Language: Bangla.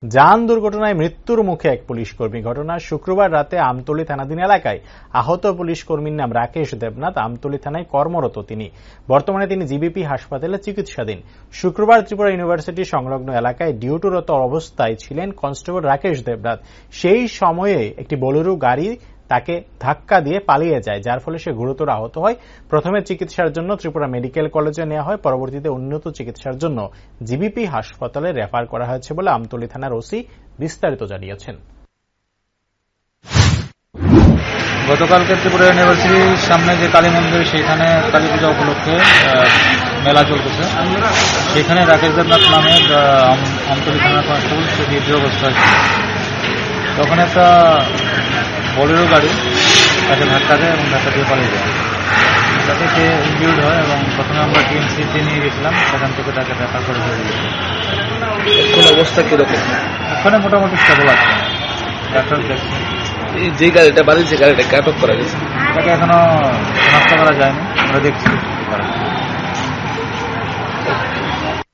যান দুর্ঘটনায় মৃত্যুর মুখে এক পুলিশ কর্মী। ঘটনা শুক্রবার রাতে আমতলী থানাধীন এলাকায়। আহত পুলিশ কর্মীর নাম রাকেশ দেবনাথ। আমতলী থানায় কর্মরত তিনি। বর্তমানে তিনি জিবিপি হাসপাতালে চিকিৎসাধীন। শুক্রবার ত্রিপুরা ইউনিভার্সিটি সংলগ্ন এলাকায় ডিউটিরত অবস্থায় ছিলেন কনস্টেবল রাকেশ দেবনাথ। সেই সময়ে একটি বোলেরো গাড়ি তাকে ধাক্কা দিয়ে পালিয়ে যায়, যার ফলে সে গুরুতর আহত হয়। প্রথমে চিকিৎসার জন্য ত্রিপুরা মেডিকেল কলেজে নেওয়া হয়, পরবর্তীতে উন্নত চিকিৎসার জন্য জিবিপি হাসপাতালে রেফার করা হয়েছে বলে আমতলী থানার ওসি বিস্তারিত জানিয়েছেন। গতকালকে ত্রিপুরা ইউনিভার্সিটির সামনে যে কালী মন্দির, সেখানে কালী পূজা উপলক্ষে মেলা চলতেছে। সেখানে রাকেশ দেবনাথ নামের আমতলী থানার কনস্টেবল সে ডিউটি অবস্থায় ছিল। তখন একটা বোলেরো গাড়ি তাকে ধাক্কা দেয় এবং ধাক্কা দিয়ে পালিয়ে যায়। তাতে সে ইনজিউর্ড হয় এবং প্রথমে আমরা টিএমসিতে নিয়ে গেছিলাম, সেখান থেকে তাকে রেফার করে দিয়েছি। কোন অবস্থা কিরকম? ওখানে মোটামুটি স্টেবল আছে, ডাক্তার দেখছে। যে গাড়িটা বাড়ির, যে গাড়িটাকে আটক করা গেছে, তাকে এখনো শনাক্ত করা যায়নি, আমরা দেখছি।